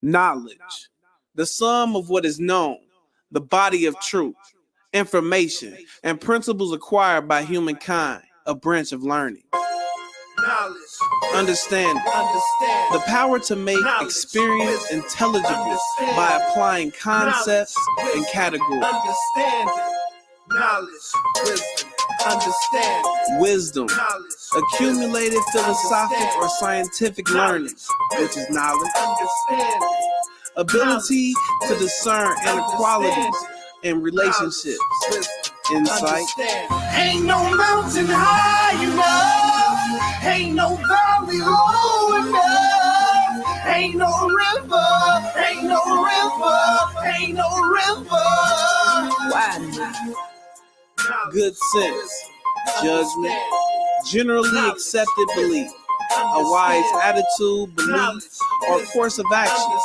Knowledge, the sum of what is known, the body of truth, information, and principles acquired by humankind, a branch of learning. Knowledge, understanding, the power to make experience intelligible by applying concepts and categories. Knowledge, wisdom, accumulated philosophic or scientific learning, which is knowledge, ability to discern inequalities in relationships, insight. Ain't no mountain high enough, ain't no valley low enough, ain't no river, ain't no river, ain't no river wide enough. Good sense, judgment, generally accepted belief, a wise attitude, belief, or course of action,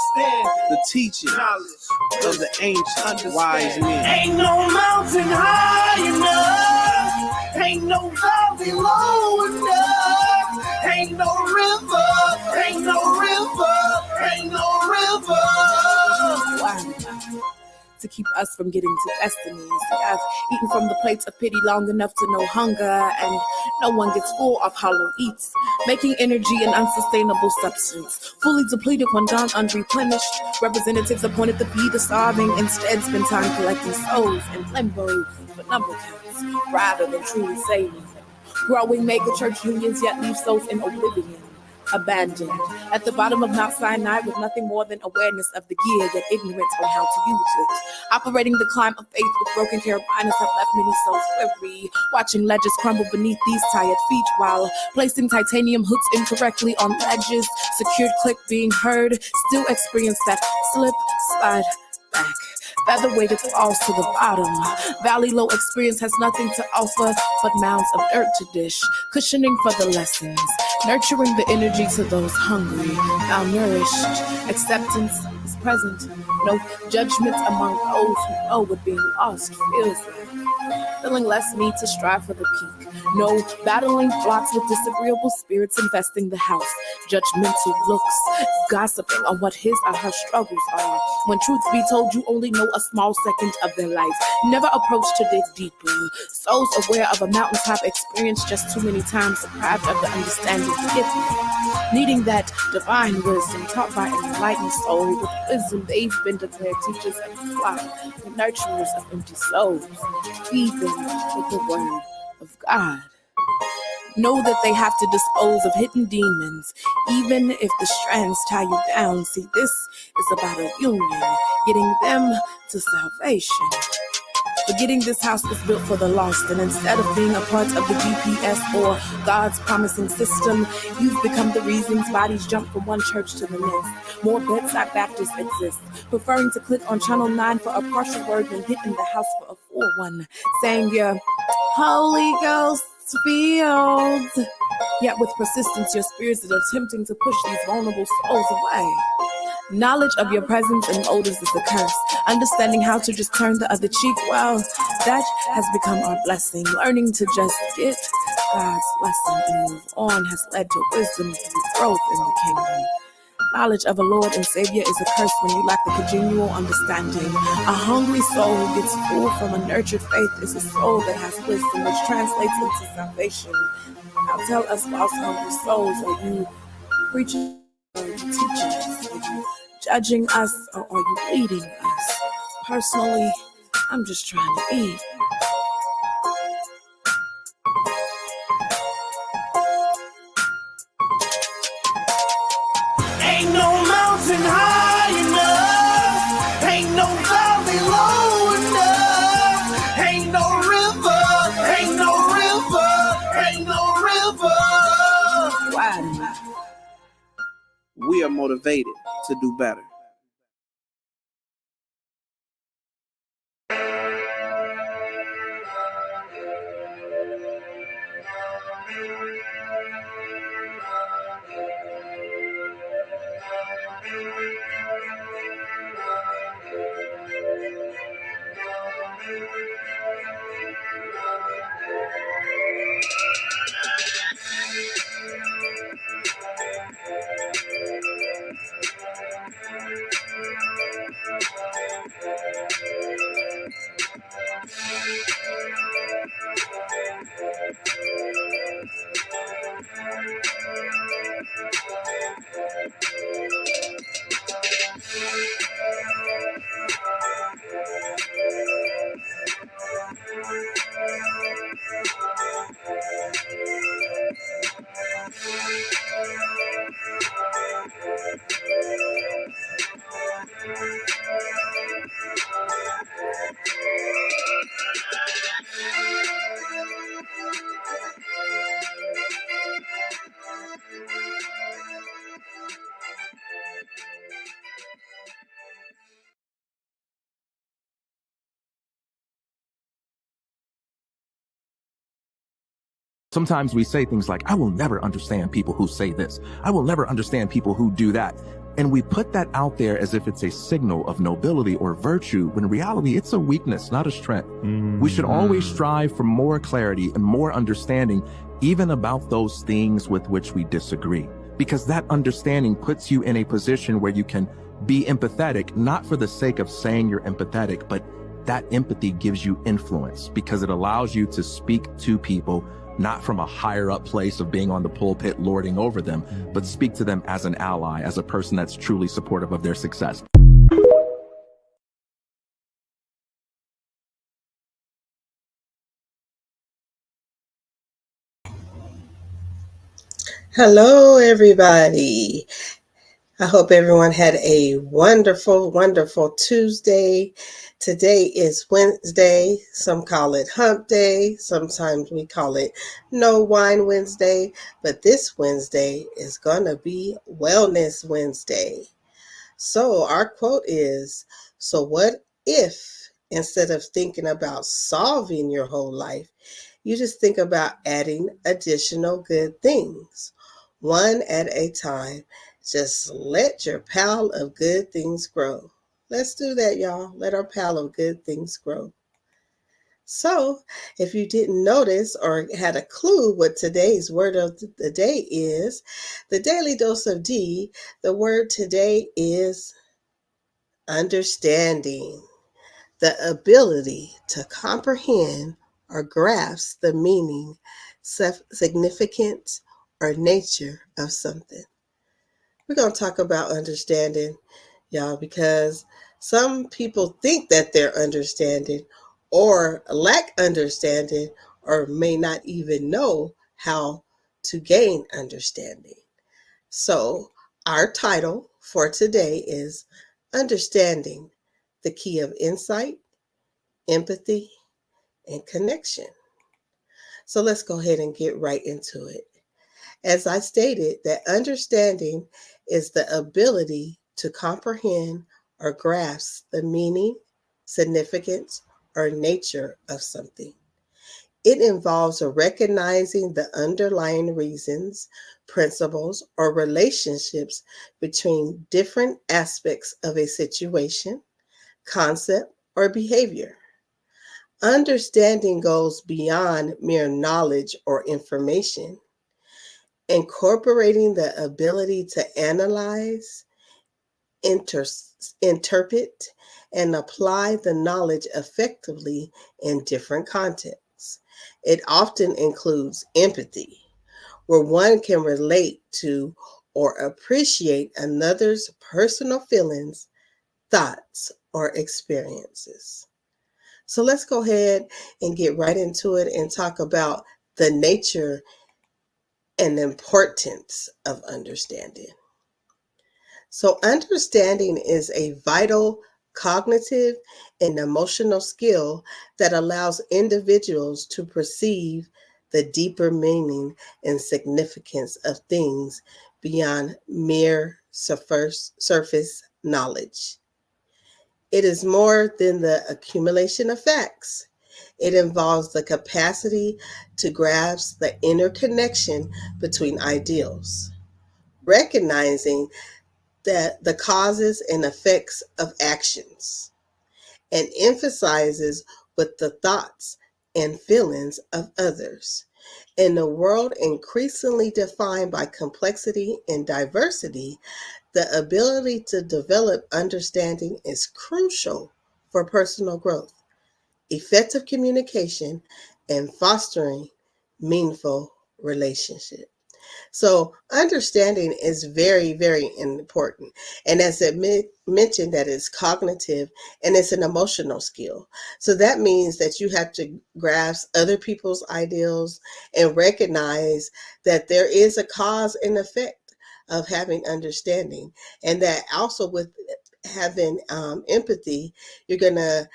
the teaching of the ancient wise men. Ain't no mountain high enough, ain't no valley low enough, ain't no river, ain't no river, ain't no river wide enough to keep us from getting to destinies. I've eaten from the plates of pity long enough to know hunger, and no one gets full of hollow eats, making energy an unsustainable substance, fully depleted when gone unreplenished. Representatives appointed to be the starving instead spend time collecting souls in limbo for number counts, rather than truly saving them. Growing mega church unions yet leave souls in oblivion, abandoned at the bottom of Mount Sinai with nothing more than awareness of the gear, yet ignorance on how to use it. Operating the climb of faith with broken carabinas have left many souls weary, watching ledges crumble beneath these tired feet while placing titanium hooks incorrectly on ledges. Secured click being heard, still experience that slip, slide back. Featherweighted falls to the bottom. Valley low experience has nothing to offer but mounds of dirt to dish, cushioning for the lessons, nurturing the energy to those hungry, malnourished. Acceptance is present. No judgment among those who know what being lost feels like. Feeling less need to strive for the peak. No battling flocks with disagreeable spirits infesting the house. Judgmental looks, gossiping on what his or her struggles are. When truth be told, you only know a small second of their life. Never approach to dig deeper. Souls aware of a mountaintop experience just too many times, deprived of the understanding given. Needing that divine wisdom taught by an enlightened soul. With wisdom, they've been declared teachers of the flock, the nurturers of empty souls. Feed them with the word of God. Know that they have to dispose of hidden demons, even if the strands tie you down. See, this is about a union, getting them to salvation. Forgetting this house was built for the lost, and instead of being a part of the GPS or God's promising system, you've become the reasons bodies jump from one church to the next. More bedside Baptists exist, preferring to click on channel 9 for a partial word than hit in the house for a full one, saying your Holy Ghost field. Yet with persistence, your spirits are attempting to push these vulnerable souls away. Knowledge of your presence and motives is a curse. Understanding how to just turn the other cheek, well, that has become our blessing. Learning to just get God's lesson and move on has led to wisdom through growth in the kingdom. Knowledge of a Lord and Savior is a curse when you lack the congenial understanding. A hungry soul who gets full from a nurtured faith is a soul that has wisdom, which translates into salvation. Now tell us, lost hungry souls, are you preaching? Are you teaching us? Are you judging us? Or are you leading us? Personally, I'm just trying to eat. Ain't no mountain high enough, ain't no valley low enough, ain't no river, ain't no river, ain't no river wide enough. We are motivated to do better. Sometimes we say things like, I will never understand people who say this. I will never understand people who do that. And we put that out there as if it's a signal of nobility or virtue, when in reality, it's a weakness, not a strength. We should always strive for more clarity and more understanding, even about those things with which we disagree, because that understanding puts you in a position where you can be empathetic, not for the sake of saying you're empathetic, but that empathy gives you influence because it allows you to speak to people not from a higher up place of being on the pulpit lording over them, but speak to them as an ally, as a person that's truly supportive of their success. Hello, everybody. I hope everyone had a wonderful, wonderful Tuesday. Today is Wednesday. Some call it Hump Day. Sometimes we call it No Wine Wednesday. But this Wednesday is going to be Wellness Wednesday. So our quote is, so what if instead of thinking about solving your whole life, you just think about adding additional good things, one at a time. Just let your pile of good things grow. Let's do that, y'all. Let our pile of good things grow. So, if you didn't notice or had a clue what today's word of the day is, the daily dose of D, the word today is understanding. The ability to comprehend or grasp the meaning, significance, or nature of something. We're going to talk about understanding, y'all, because some people think that they're understanding or lack understanding or may not even know how to gain understanding. So, our title for today is Understanding, the Key of Insight, Empathy, and Connection. So let's go ahead and get right into it. As I stated, that understanding is the ability to comprehend or grasp the meaning, significance, or nature of something. It involves recognizing the underlying reasons, principles, or relationships between different aspects of a situation, concept, or behavior. Understanding goes beyond mere knowledge or information, incorporating the ability to analyze, interpret, and apply the knowledge effectively in different contexts. It often includes empathy, where one can relate to or appreciate another's personal feelings, thoughts, or experiences. So let's go ahead and get right into it and talk about the nature and importance of understanding. So, understanding is a vital cognitive and emotional skill that allows individuals to perceive the deeper meaning and significance of things beyond mere surface knowledge. It is more than the accumulation of facts. It involves the capacity to grasp the interconnection between ideals, recognizing that the causes and effects of actions, and emphasizes with the thoughts and feelings of others. In a world increasingly defined by complexity and diversity, the ability to develop understanding is crucial for personal growth, effective communication, and fostering meaningful relationships. So understanding is very, very important. And as it mentioned, that it's cognitive and it's an emotional skill. So that means that you have to grasp other people's ideals and recognize that there is a cause and effect of having understanding. And that also with having empathy, you're going to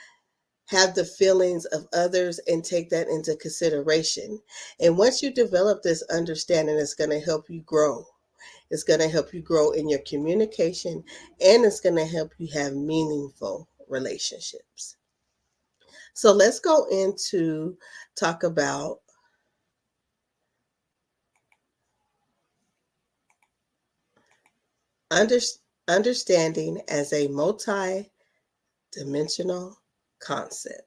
have the feelings of others and take that into consideration. And once you develop this understanding, it's going to help you grow. It's going to help you grow in your communication, and it's going to help you have meaningful relationships. So let's go into talk about Under, understanding as a multi-dimensional concept.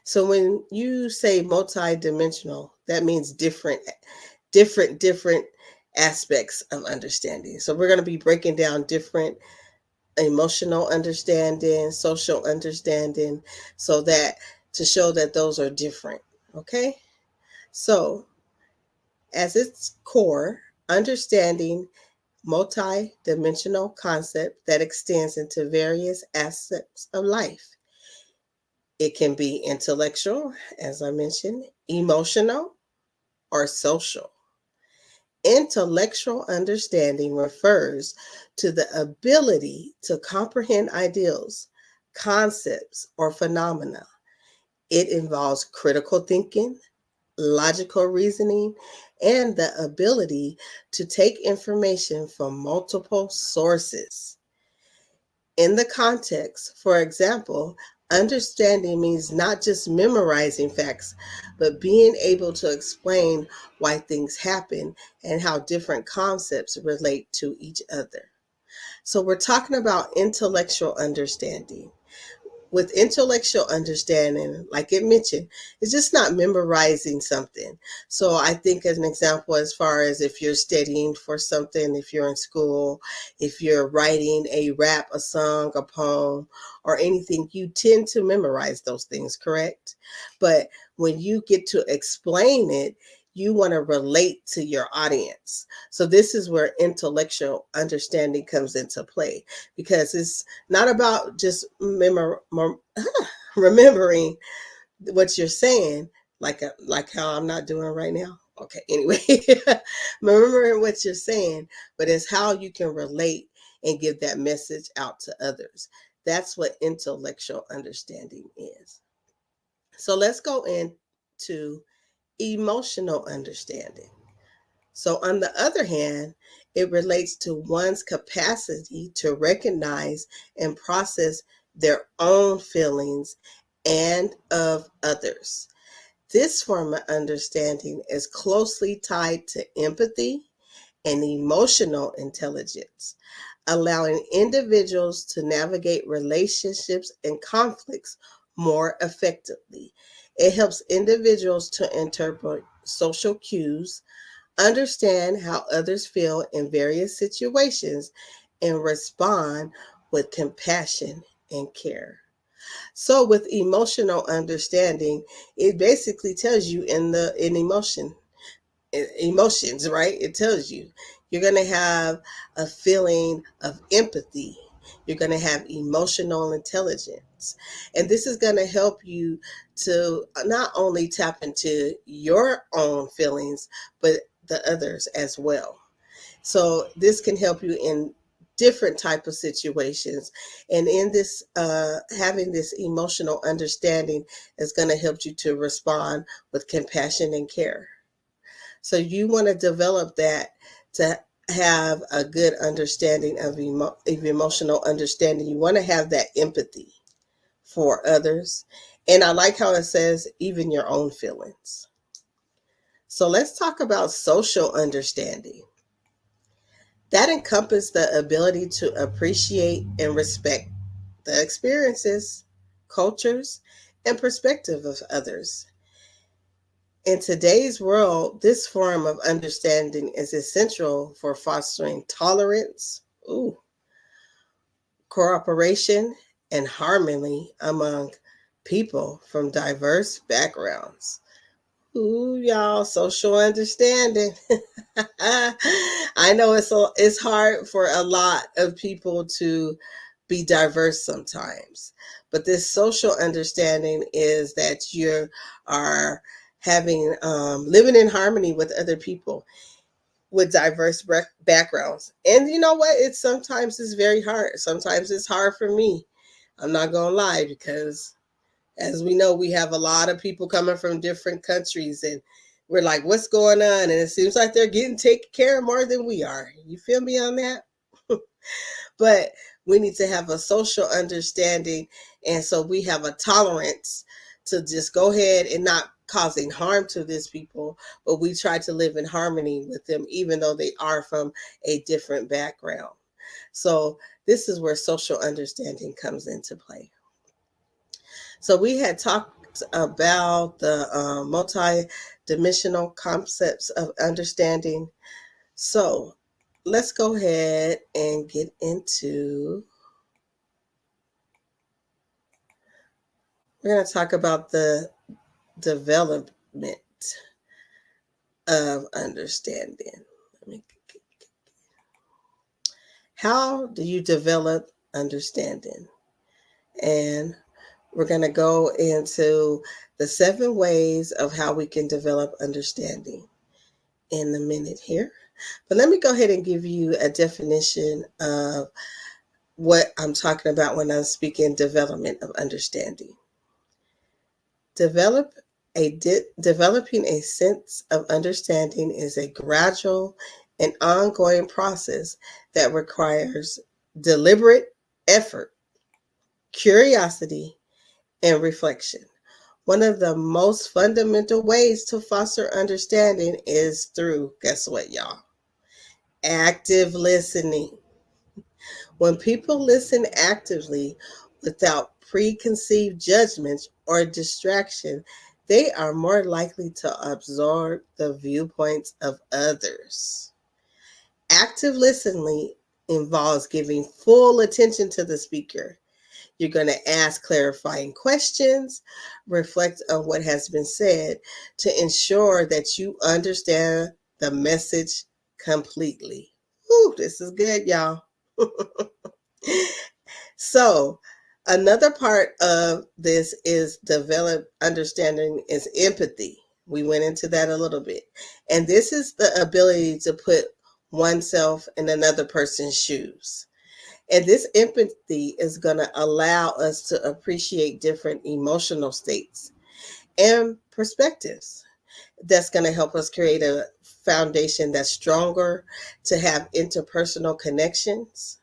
So when you say multi-dimensional, that means different aspects of understanding. So we're going to be breaking down different emotional understanding, social understanding, so that to show that those are different. Okay? So, as its core, understanding multi-dimensional concept that extends into various aspects of life. It can be intellectual, as I mentioned, emotional, or social. Intellectual understanding refers to the ability to comprehend ideals, concepts, or phenomena. It involves critical thinking, logical reasoning, and the ability to take information from multiple sources. In the context, for example, understanding means not just memorizing facts, but being able to explain why things happen and how different concepts relate to each other. So, we're talking about intellectual understanding. With intellectual understanding, like it mentioned, it's just not memorizing something. So I think as an example, as far as if you're studying for something, if you're in school, if you're writing a rap, a song, a poem, or anything, you tend to memorize those things, correct? But when you get to explain it, you want to relate to your audience. So this is where intellectual understanding comes into play, because it's not about just remembering what you're saying, like how I'm not doing right now. Okay, anyway, remembering what you're saying, but it's how you can relate and give that message out to others. That's what intellectual understanding is. So let's go into emotional understanding. So, on the other hand, it relates to one's capacity to recognize and process their own feelings and of others. This form of understanding is closely tied to empathy and emotional intelligence, allowing individuals to navigate relationships and conflicts more effectively. It helps individuals to interpret social cues, understand how others feel in various situations, and respond with compassion and care. So with emotional understanding, it basically tells you in emotions, right? It tells you you're going to have a feeling of empathy. You're going to have emotional intelligence. And this is going to help you to not only tap into your own feelings, but the others as well. So this can help you in different type of situations, and in this having this emotional understanding is going to help you to respond with compassion and care. So you want to develop that to have a good understanding of emotional understanding. You want to have that empathy for others. And I like how it says even your own feelings. So let's talk about social understanding. That encompasses the ability to appreciate and respect the experiences, cultures, and perspective of others. In today's world, this form of understanding is essential for fostering tolerance, cooperation, and harmony among people from diverse backgrounds. Ooh, y'all, social understanding. I know it's hard for a lot of people to be diverse sometimes, but this social understanding is that you are having living in harmony with other people with diverse backgrounds. And you know what? It sometimes is very hard. Sometimes it's hard for me. I'm not gonna lie, because as we know, we have a lot of people coming from different countries, and we're like, what's going on? And it seems like they're getting taken care of more than we are. You feel me on that? But we need to have a social understanding. And so we have a tolerance to just go ahead and not causing harm to these people, but we try to live in harmony with them, even though they are from a different background. So this is where social understanding comes into play. So we had talked about the multi-dimensional concepts of understanding. So let's go ahead and get into, we're going to talk about the development of understanding. How do you develop understanding? And we're going to go into the 7 ways of how we can develop understanding in a minute here. But let me go ahead and give you a definition of what I'm talking about when I'm speaking development of understanding. Developing a sense of understanding is a gradual and ongoing process that requires deliberate effort, curiosity, and reflection. One of the most fundamental ways to foster understanding is through, guess what, y'all? Active listening. When people listen actively without preconceived judgments or distraction, they are more likely to absorb the viewpoints of others. Active listening involves giving full attention to the speaker. You're going to ask clarifying questions, reflect on what has been said to ensure that you understand the message completely. Ooh, this is good, y'all. So, another part of this is develop understanding is empathy. We went into that a little bit. And this is the ability to put oneself in another person's shoes. And this empathy is going to allow us to appreciate different emotional states and perspectives. That's going to help us create a foundation that's stronger to have interpersonal connections.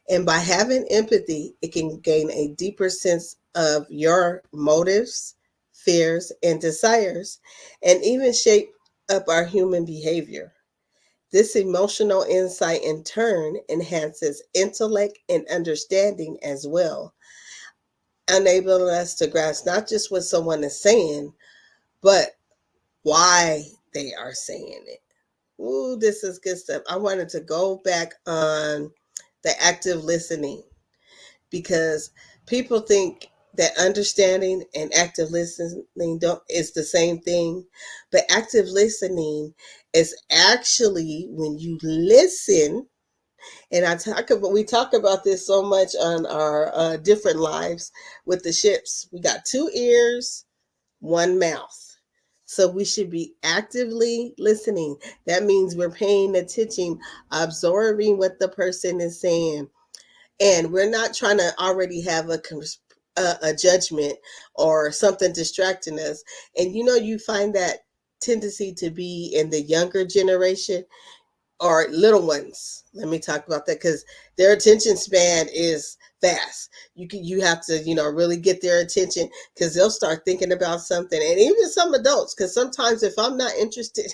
And by having empathy, it can gain a deeper sense of your motives, fears, and desires, and even shape up our human behavior. This emotional insight in turn enhances intellect and understanding as well, enabling us to grasp not just what someone is saying, but why they are saying it. Ooh, this is good stuff. I wanted to go back on the active listening because people think that understanding and active listening is the same thing, but active listening is actually when you listen. And we talk about this so much on our different lives with the ships. We got 2 ears, 1 mouth. So we should be actively listening. That means we're paying attention, absorbing what the person is saying. And we're not trying to already have a judgment or something distracting us. And you find that tendency to be in the younger generation or little ones. Let me talk about that because their attention span is fast. You have to really get their attention because they'll start thinking about something. And even some adults, because sometimes if I'm not interested,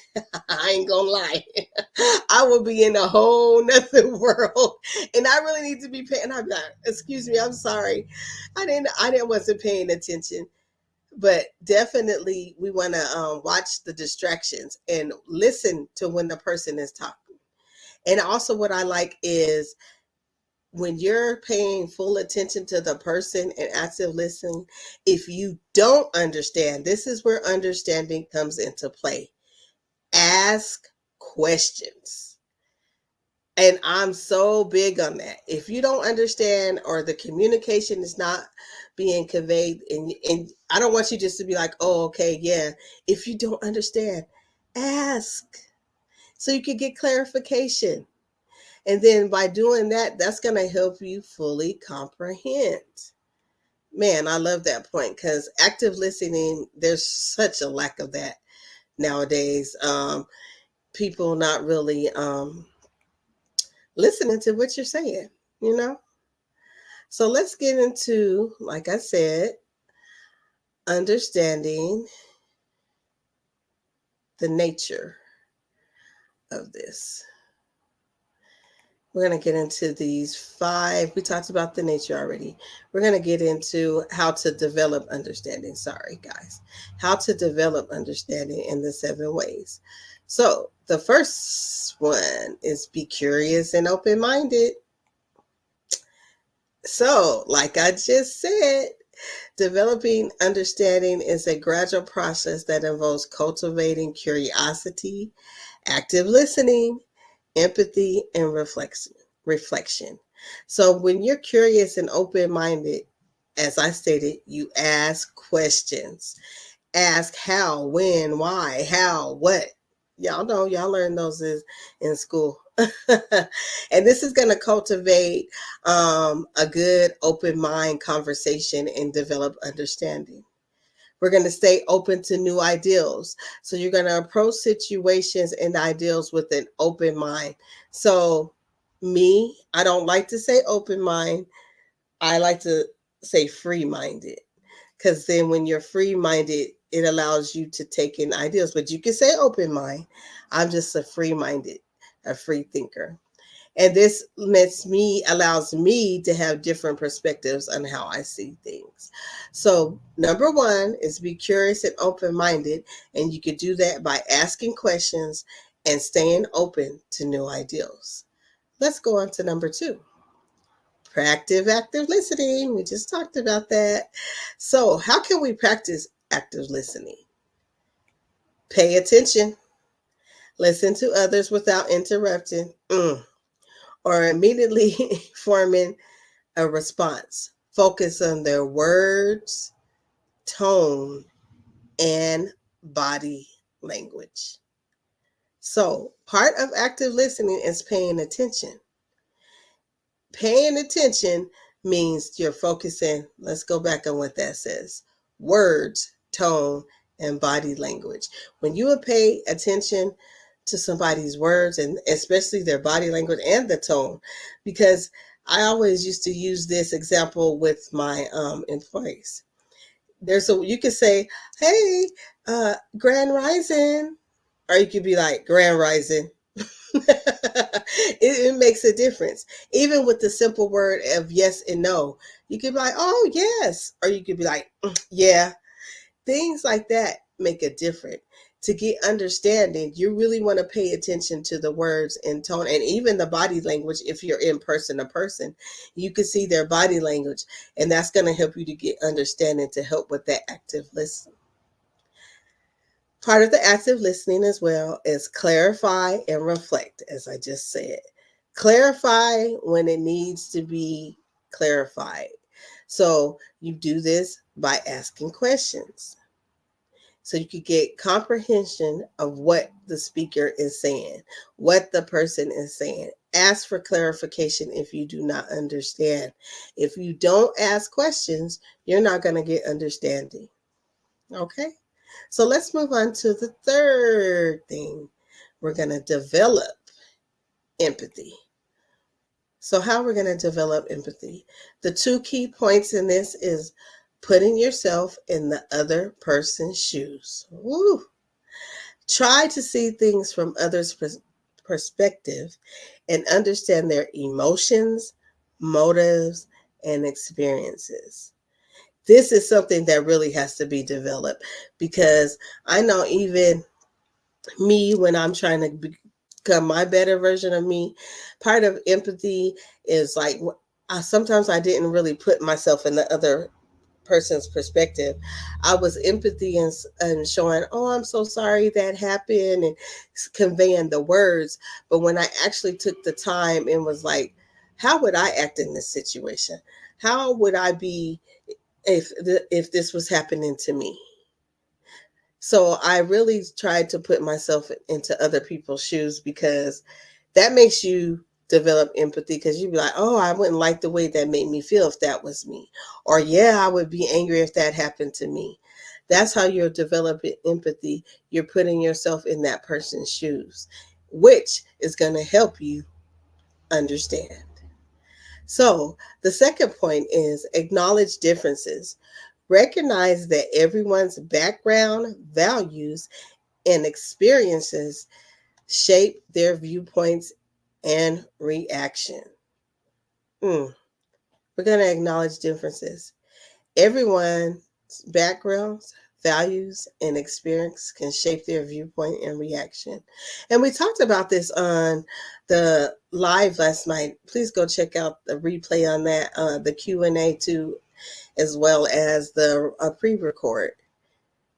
I ain't gonna lie, I will be in a whole nother world, and I really need to be paying. And I'm not. Excuse me, I'm sorry, wasn't paying attention. But definitely, we want to watch the distractions and listen to when the person is talking. And also what I like is when you're paying full attention to the person and active listening, if you don't understand, this is where understanding comes into play. Ask questions. And I'm so big on that. If you don't understand or the communication is not being conveyed, and I don't want you just to be like, oh, okay, yeah. If you don't understand, ask so you can get clarification. And then by doing that, that's going to help you fully comprehend. Man, I love that point because active listening, there's such a lack of that nowadays. People not really listening to what you're saying, you know? So let's get into, like I said, understanding the nature of this. We're going to get into these 5. We talked about the nature already. We're going to get into how to develop understanding. Sorry, guys. How to develop understanding in the 7 ways. So, the first one is be curious and open minded. So, like I just said, developing understanding is a gradual process that involves cultivating curiosity, active listening, empathy, and reflection. So when you're curious and open-minded, as I stated, you ask questions. Ask how, when, why, how, what. Y'all know, y'all learn those in school. And this is going to cultivate a good open mind conversation and develop understanding. We're going to stay open to new ideals. So you're going to approach situations and ideals with an open mind. So, me, I don't like to say open mind. I like to say free minded. Because then when you're free minded, it allows you to take in ideals. But you can say open mind. I'm just a free minded, a free thinker. And this allows me to have different perspectives on how I see things. So, number 1 is be curious and open minded. And you can do that by asking questions and staying open to new ideals. Let's go on to number 2. Practice active listening. We just talked about that. So, how can we practice active listening? Pay attention. Listen to others without interrupting. Or immediately forming a response. Focus on their words, tone, and body language. So, part of active listening is paying attention. Paying attention means you're focusing. Let's go back on what that says: words, tone, and body language. When you would pay attention to somebody's words, and especially their body language and the tone, because I always used to use this example with my employees. You could say, "Hey, Grand Rising," or you could be like, "Grand Rising." It makes a difference. Even with the simple word of yes and no, you could be like, "Oh, yes," or you could be like, "Yeah." Things like that make a difference. To get understanding, you really want to pay attention to the words and tone, and even the body language. If you're in person to person, you can see their body language, and that's going to help you to get understanding to help with that active listening. Part of the active listening as well is clarify and reflect, as I just said. Clarify when it needs to be clarified. So you do this by asking questions, so you could get comprehension of what the speaker is saying, what the person is saying. Ask for clarification if you do not understand. If you don't ask questions, you're not going to get understanding. Okay? So let's move on to the third thing. We're going to develop empathy. So how we're going to develop empathy? The 2 key points in this is putting yourself in the other person's shoes. Woo! Try to see things from others' perspective and understand their emotions, motives, and experiences. This is something that really has to be developed, because I know even me, when I'm trying to become my better version of me, part of empathy is like, sometimes I didn't really put myself in the other person's perspective. I was empathy and showing, "Oh, I'm so sorry that happened," and conveying the words. But when I actually took the time and was like, how would I act in this situation? How would I be if this was happening to me? So I really tried to put myself into other people's shoes, because that makes you develop empathy, because you'd be like, "Oh, I wouldn't like the way that made me feel if that was me." Or, "Yeah, I would be angry if that happened to me." That's how you're developing empathy. You're putting yourself in that person's shoes, which is going to help you understand. So the second point is acknowledge differences. Recognize that everyone's background, values, and experiences shape their viewpoints and reaction. We're going to acknowledge differences. Everyone's backgrounds, values, and experience can shape their viewpoint and reaction. And we talked about this on the live last night. Please go check out the replay on that, the Q&A too, as well as the pre-record.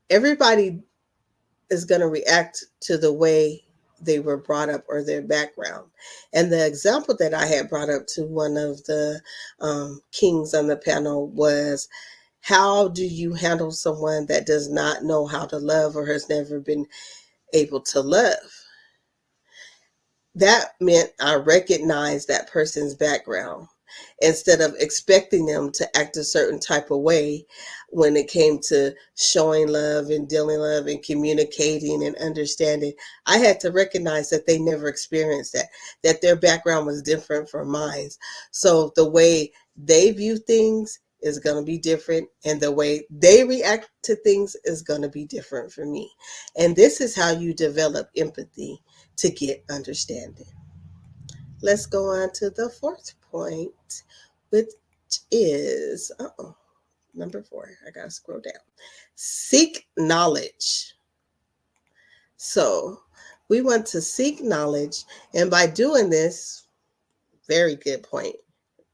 Everybody is going to react to the way they were brought up or their background. And the example that I had brought up to one of the kings on the panel was, how do you handle someone that does not know how to love or has never been able to love? That meant I recognized that person's background instead of expecting them to act a certain type of way when it came to showing love and dealing love and communicating and understanding. I had to recognize that they never experienced that their background was different from mine. So the way they view things is going to be different, and the way they react to things is going to be different for me. And this is how you develop empathy to get understanding. Let's go on to the fourth point, which is number 4. I gotta scroll down. Seek knowledge. So we want to seek knowledge, and by doing this, very good point,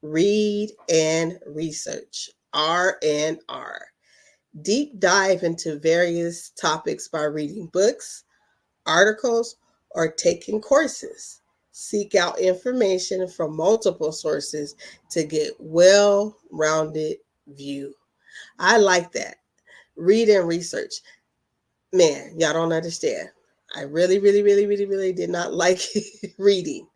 read and research. R&R. Deep dive into various topics by reading books, articles, or taking courses. Seek out information from multiple sources to get well-rounded view. I like that. Read and research. Man, y'all don't understand. I really did not like reading.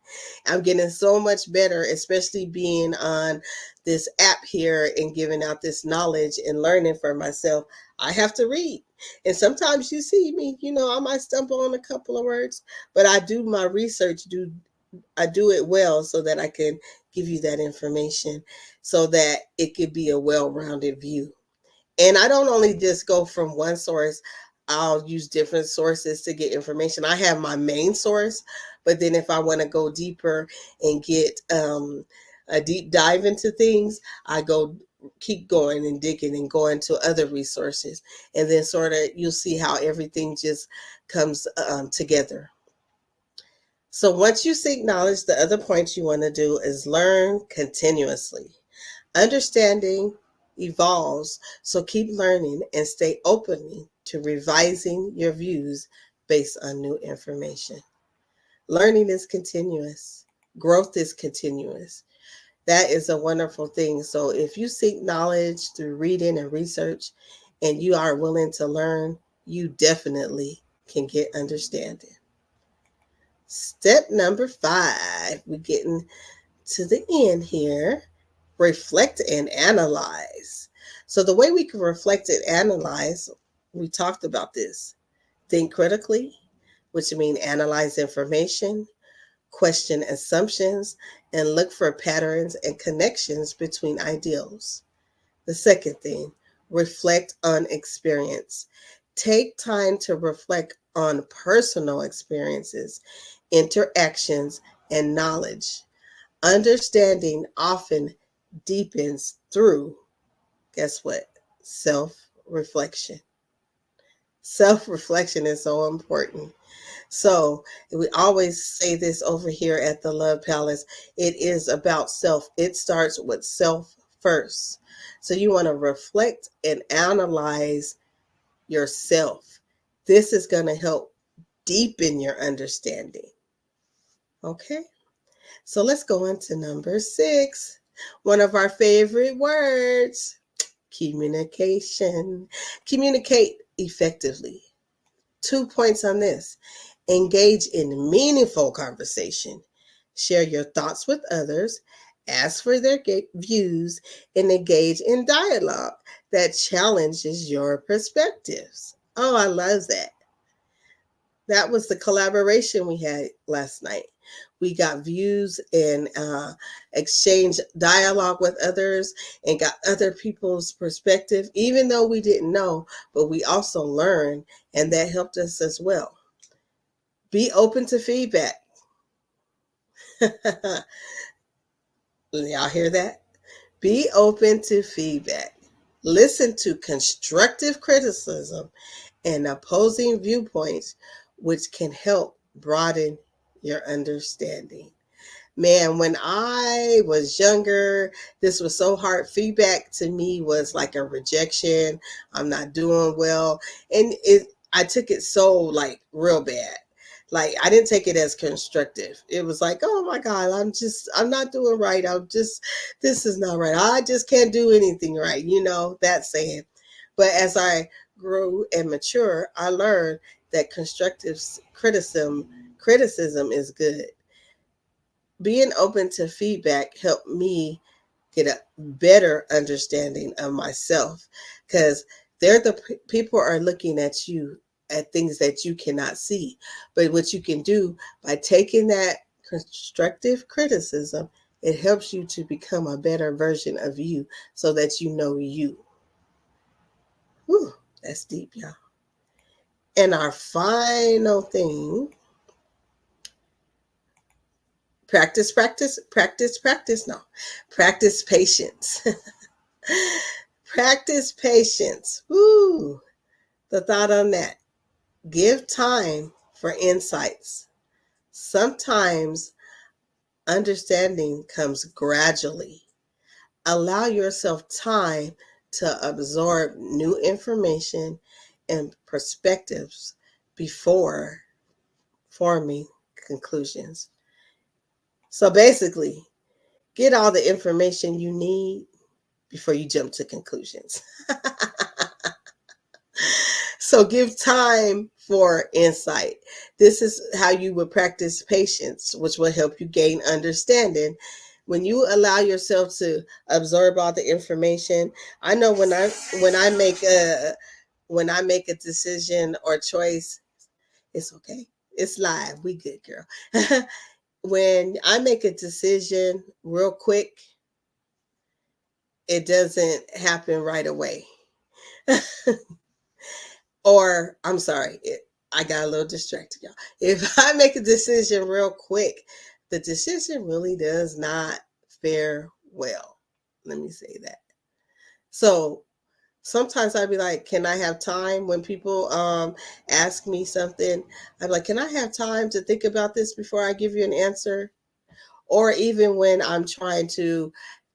I'm getting so much better, especially being on this app here and giving out this knowledge and learning for myself. I have to read. And sometimes you see me, I might stumble on a couple of words, but I do my research, I do it well so that I can give you that information so that it could be a well-rounded view. And I don't only just go from one source. I'll use different sources to get information. I have my main source, but then if I want to go deeper and get a deep dive into things, I keep going and digging and going to other resources. And then sort of you'll see how everything just comes together. So once you seek knowledge, the other point you want to do is learn continuously. Understanding evolves, so keep learning and stay open to revising your views based on new information. Learning is continuous. Growth is continuous. That is a wonderful thing. So if you seek knowledge through reading and research and you are willing to learn, you definitely can get understanding. Step number 5, we're getting to the end here. Reflect and analyze. So the way we can reflect and analyze, we talked about this. Think critically, which means analyze information, question assumptions, and look for patterns and connections between ideals. The second thing, reflect on experience. Take time to reflect on personal experiences, interactions, and knowledge. Understanding often deepens through, guess what? Self-reflection. Self-reflection is so important. So we always say this over here at the Love Palace. It is about self. It starts with self first. So you want to reflect and analyze yourself. This is going to help deepen your understanding. Okay. So let's go into number 6. One of our favorite words, communication. Communicate effectively. 2 points on this. Engage in meaningful conversation. Share your thoughts with others. Ask for their views and engage in dialogue that challenges your perspectives. Oh, I love that. That was the collaboration we had last night. We got views and exchanged dialogue with others and got other people's perspective, even though we didn't know, but we also learned, and that helped us as well. Be open to feedback. Y'all hear that? Be open to feedback. Listen to constructive criticism and opposing viewpoints, which can help broaden your understanding. Man, when I was younger, this was so hard. Feedback to me was like a rejection. I'm not doing well. And I took it so like real bad. Like I didn't take it as constructive. It was like, oh my God, I'm not doing right. This is not right. I just can't do anything right. That saying. But as I grew and mature, I learned that constructive criticism is good. Being open to feedback helped me get a better understanding of myself, because people are looking at you at things that you cannot see. But what you can do by taking that constructive criticism, it helps you to become a better version of you so that you know you. Whew, that's deep, y'all. And our final thing, practice patience. Practice patience. Woo, the thought on that. Give time for insights. Sometimes understanding comes gradually. Allow yourself time to absorb new information and perspectives before forming conclusions. So basically, get all the information you need before you jump to conclusions. So give time for insight. This is how you would practice patience, which will help you gain understanding. When you allow yourself to absorb all the information, I know when I make a decision or choice, it's okay. It's live. We good, girl. When I make a decision real quick, it doesn't happen right away. Or I'm sorry, I got a little distracted, y'all. If I make a decision real quick, the decision really does not fare well. Let me say that. So sometimes I'd be like, can I have time? When people ask me something, I'm like, can I have time to think about this before I give you an answer? Or even when I'm trying to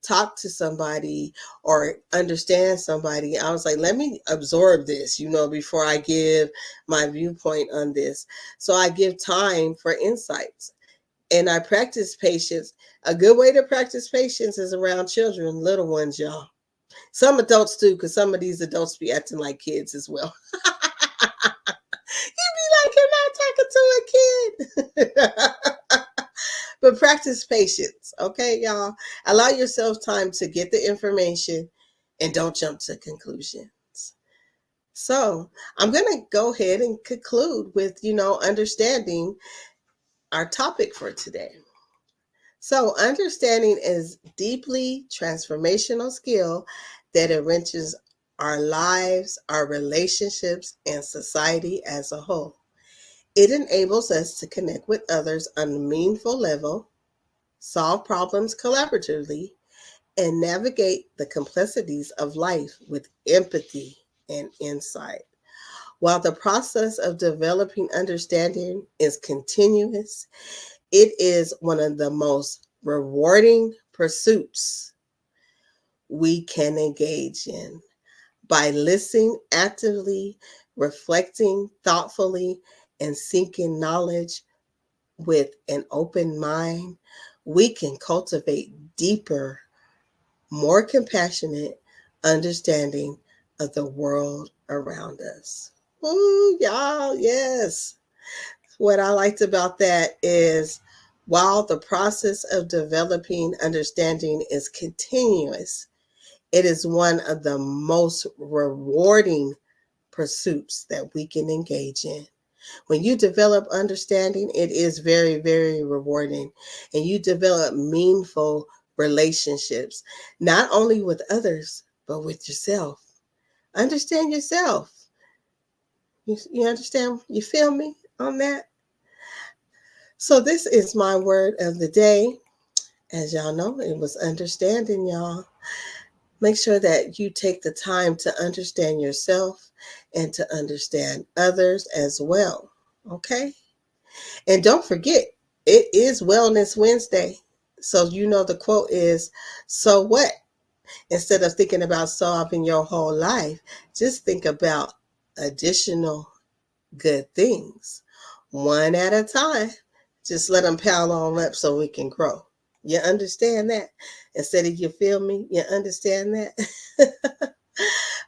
talk to somebody or understand somebody, I was like, let me absorb this, before I give my viewpoint on this. So I give time for insights and I practice patience. A good way to practice patience is around children, little ones, y'all. Some adults too, because some of these adults be acting like kids as well. You be like, you're not talking to a kid. But practice patience, okay, y'all? Allow yourself time to get the information and don't jump to conclusions. So I'm going to go ahead and conclude with, understanding our topic for today. So understanding is deeply transformational skill that enriches our lives, our relationships, and society as a whole. It enables us to connect with others on a meaningful level, solve problems collaboratively, and navigate the complexities of life with empathy and insight. While the process of developing understanding is continuous, it is one of the most rewarding pursuits we can engage in. By listening actively, reflecting thoughtfully, and seeking knowledge with an open mind, we can cultivate deeper, more compassionate understanding of the world around us. Ooh, y'all, yes. What I liked about that is while the process of developing understanding is continuous, it is one of the most rewarding pursuits that we can engage in. When you develop understanding, it is very, very rewarding. And you develop meaningful relationships, not only with others, but with yourself. Understand yourself. You understand? You feel me on that? So this is my word of the day. As y'all know, it was understanding, y'all. Make sure that you take the time to understand yourself and to understand others as well. Okay? And don't forget, it is Wellness Wednesday. So you know the quote is, so what? Instead of thinking about solving your whole life, just think about additional good things, one at a time. Just let them pile on up so we can grow. You understand that? Instead of you feel me, you understand that?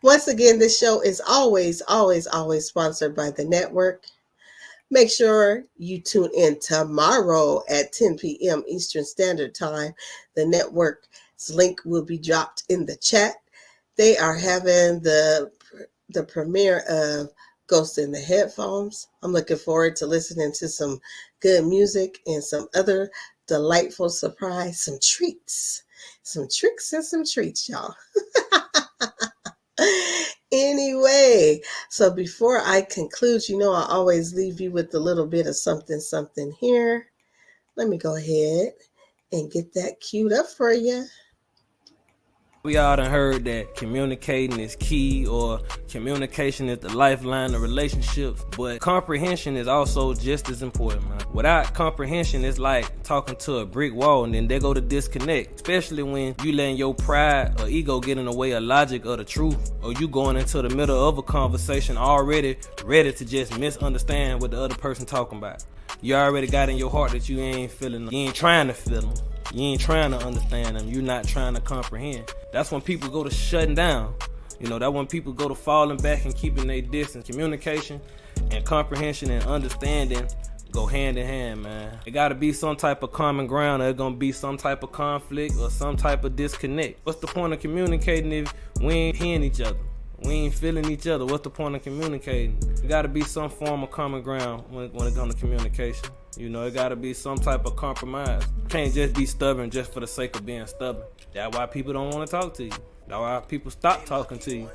Once again, this show is always, always, always sponsored by the network. Make sure you tune in tomorrow at 10 p.m. Eastern Standard Time. The network's link will be dropped in the chat. They are having the premiere of Ghost in the Headphones. I'm looking forward to listening to some good music and some other delightful surprise, some treats, some tricks and some treats, y'all. Anyway, so before I conclude, you know, I always leave you with a little bit of something, something here. Let me go ahead and get that queued up for you. We all done heard that communicating is key, or communication is the lifeline of relationships, but comprehension is also just as important, man. Without comprehension, it's like talking to a brick wall and then they go to disconnect, especially when you letting your pride or ego get in the way of logic or the truth, or you going into the middle of a conversation already ready to just misunderstand what the other person talking about. You already got in your heart that you ain't feeling them. You ain't trying to feel them. You ain't trying to understand them. You're not trying to comprehend. That's when people go to shutting down. You know, that's when people go to falling back and keeping their distance. Communication and comprehension and understanding go hand in hand, man. It gotta be some type of common ground. There's gonna be some type of conflict or some type of disconnect. What's the point of communicating if we ain't hearing each other? We ain't feeling each other. What's the point of communicating? It gotta be some form of common ground when it comes to communication. You know, it gotta be some type of compromise. You can't just be stubborn just for the sake of being stubborn. That's why people don't want to talk to you. That's why people stop talking to you.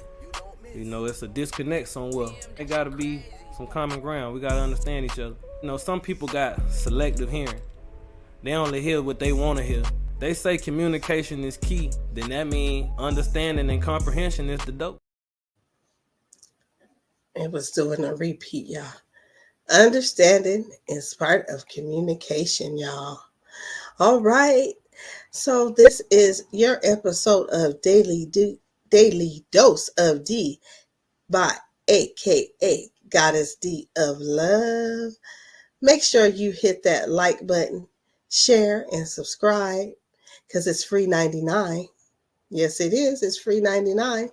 You know, it's a disconnect somewhere. It gotta be some common ground. We gotta understand each other. You know, some people got selective hearing. They only hear what they want to hear. They say communication is key. Then that means understanding and comprehension is the dope. It was doing a repeat, y'all. Understanding is part of communication, y'all. All right. So this is your episode of Daily Dose of D by AKA Goddess D of Love. Make sure you hit that like button, share, and subscribe because it's free 99. Yes, it is. It's free 99.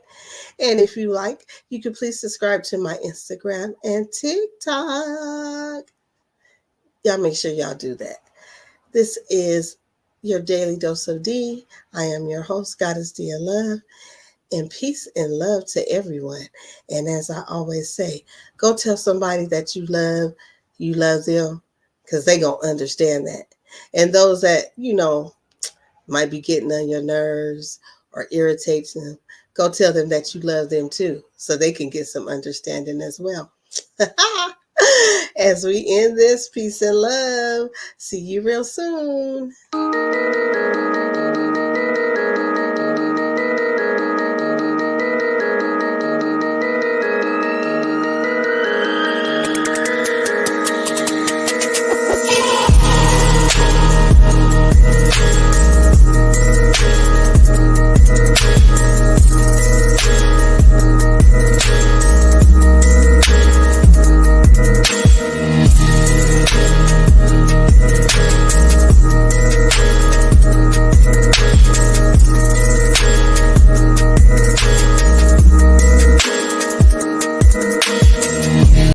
And if you like, you can please subscribe to my Instagram and TikTok. Y'all make sure y'all do that. This is your Daily Dose of D. I am your host, Goddess D of Love. And peace and love to everyone. And as I always say, go tell somebody that you love them, because they going to understand that. And those that, you know, might be getting on your nerves or irritating them, go tell them that you love them too, so they can get some understanding as well. As we end this, peace and love. See you real soon.